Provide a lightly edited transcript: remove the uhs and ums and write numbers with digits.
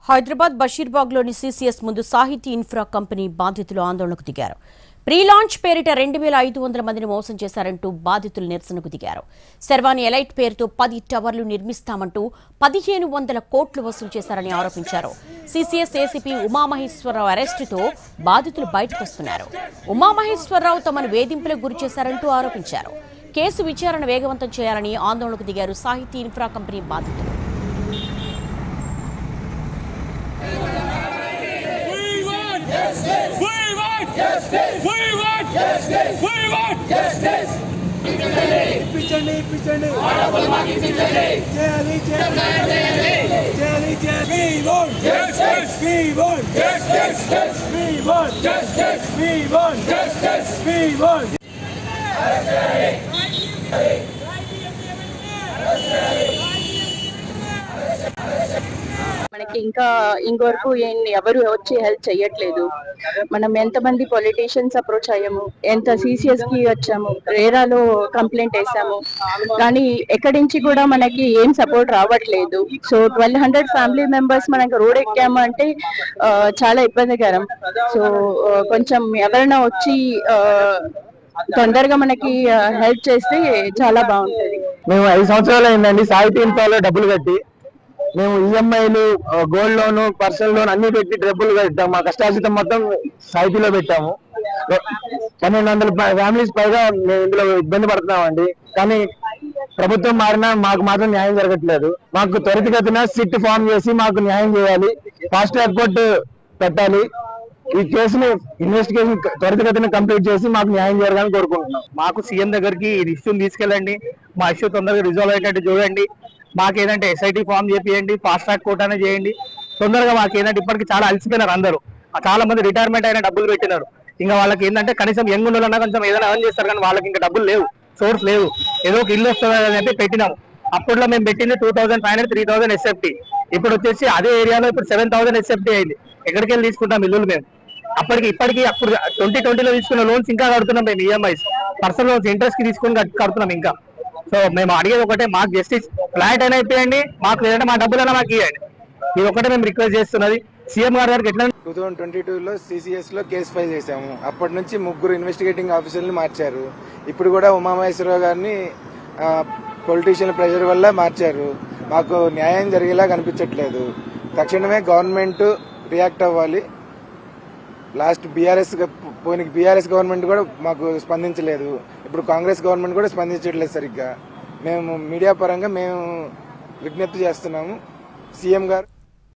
Hyderabad బషీర్బాగ్లోని CCS ముందు సాహితీ infra company బాధితులు ఆందోళనకు దిగారు. ప్రీ లాంచ్ పేరిట 2500 మందిని మోసం చేశారంటూ బాధితులు నిరసనకు దిగారు. శర్వాణి ఎలైట్ పేరుతో 10 టవర్లు నిర్మిస్తామంటూ 1500 కోట్లు వసూలు చేశారని ఆరోపించారు. సీసీఎస్ ఏసీపీ ఉమామహేశ్వరరావు అరెస్టుతో బాధితులు బయటకొస్తున్నారు. ఉమామహేశ్వరరావు తమను వేధింపులకు గురి చేశారంటూ ఆరోపించారు. కేసు విచారణ వేగవంతం చేయాలని ఆందోళనకు దిగారు సాహితీ ఇన్ఫ్రా కంపెనీ బాధితులు. మనకి ఇంకా ఇంకొరకు ఎవరు వచ్చి హెల్ప్ చేయట్లేదు. మనం ఎంతమంది పొలిటీషియన్స్ అప్రోచ్ అయ్యాము, ఎంత సిసిఎస్ కి వచ్చాము, రేరాలో కంప్లైంట్ వేసాము, కానీ ఎక్కడి నుంచి కూడా మనకి ఏం సపోర్ట్ రావట్లేదు. సో 1200 ఫ్యామిలీ మెంబర్స్ మనకి రోడ్ ఎక్కాము అంటే చాలా ఇబ్బందికరం. సో కొంచెం ఎవరైనా వచ్చి తొందరగా మనకి హెల్ప్ చేస్తే చాలా బాగుంటుంది. మేము 5 సంవత్సరాలు అయిందండి సాహితీ ఇన్ఫ్రాలో డబ్బులు కట్టి. మేము ఈఎంఐలు, గోల్డ్ లోన్, పర్సనల్ లోన్ అన్ని పెట్టి డబ్బులు కట్టాము. మా కష్టార్జితం మొత్తం సాహితీలో పెట్టాము. 1200 ఫ్యామిలీస్ పైగా మేము ఇందులో ఇబ్బంది పడుతున్నామండి. కానీ ప్రభుత్వం మారినా మాకు మాత్రం న్యాయం జరగట్లేదు. మాకు త్వరితగతిన సిట్ ఫామ్ చేసి మాకు న్యాయం చేయాలి. ఫాస్ట్ ట్రాక్ కోర్టు పెట్టాలి. ఈ కేసుని ఇన్వెస్టిగేషన్ త్వరితగతిన కంప్లీట్ చేసి మాకు న్యాయం జరగాలని కోరుకుంటున్నాం. మాకు సీఎం దగ్గరికి ఈ ఇష్యూని తీసుకెళ్ళండి, మా ఇష్యూ తొందరగా రిజాల్వ్ అయ్యేటట్టు చూడండి. మాకేదంటే ఎస్ఐటీ ఫామ్ చేపియండి, ఫాస్ట్ ట్రాక్ కోర్ట్ అనేది చేయండి తొందరగా. మాకు ఏంటంటే ఇప్పటికి చాలా అలసిపోయినారు అందరూ. చాలా మంది రిటైర్మెంట్ అయిన డబ్బులు పెట్టినారు. ఇంకా వాళ్ళకి ఏంటంటే కనీసం యంగ్ ఉండాలన్నా కొంచెం ఏదైనా ఎర్న్ చేస్తారు, కానీ వాళ్ళకి ఇంకా డబ్బులు లేవు, సోర్స్ లేవు. ఏదో ఒక ఇల్లు వస్తుంది అని చెప్పి పెట్టినాము. అప్పట్లో మేము పెట్టింది 2500, 3000 ఎస్ఎఫ్టీ. ఇప్పుడు వచ్చేసి అదే ఏరియాలో ఇప్పుడు 7000 ఎస్ఎఫ్టీ అయింది. ఎక్కడికి వెళ్ళి తీసుకుంటాం ఇల్లులు మేము? ఇప్పటికి అప్పుడు 2020లో తీసుకున్న లోన్స్ ఇంకా కడుతున్నాం మేము. ఈఎంఐస్, పర్సనల్ లోన్స్ ఇంట్రెస్ట్ కి తీసుకుని కడుతున్నాం ఇంకా. సో మేము అడిగేది ఒకటే, మాకు జస్టిస్ ఫ్లాట్ అయినా ఇప్పియండి, మాకు లేదంటే మా డబ్బులైనా మాకు ఇవ్వండి. ఇది ఒకటే మేము రిక్వెస్ట్ చేస్తున్నది సీఎం గారికి. ఎట్లా 2022లో సిసిఎస్ లో కేసు ఫైల్ చేశాము. అప్పటి నుంచి 3 ఇన్వెస్టిగేటింగ్ ఆఫీసర్లు మార్చారు. ఇప్పుడు కూడా ఉమామహేశ్వరరావు గారిని పొలిటీషియన్ ప్రెషర్ వల్ల మార్చారు. మాకు న్యాయం జరిగేలా కనిపించట్లేదు. తక్షణమే గవర్నమెంట్ రియాక్ట్ అవ్వాలి. లాస్ట్ బీఆర్ఎస్ గవర్నమెంట్ కూడా మాకు స్పందించలేదు. ఇప్పుడు కాంగ్రెస్ గవర్నమెంట్ కూడా స్పందించట్లేదు సరిగ్గా. మేము మీడియా పరంగా మేము విజ్ఞప్తి చేస్తున్నాము సీఎం గారు.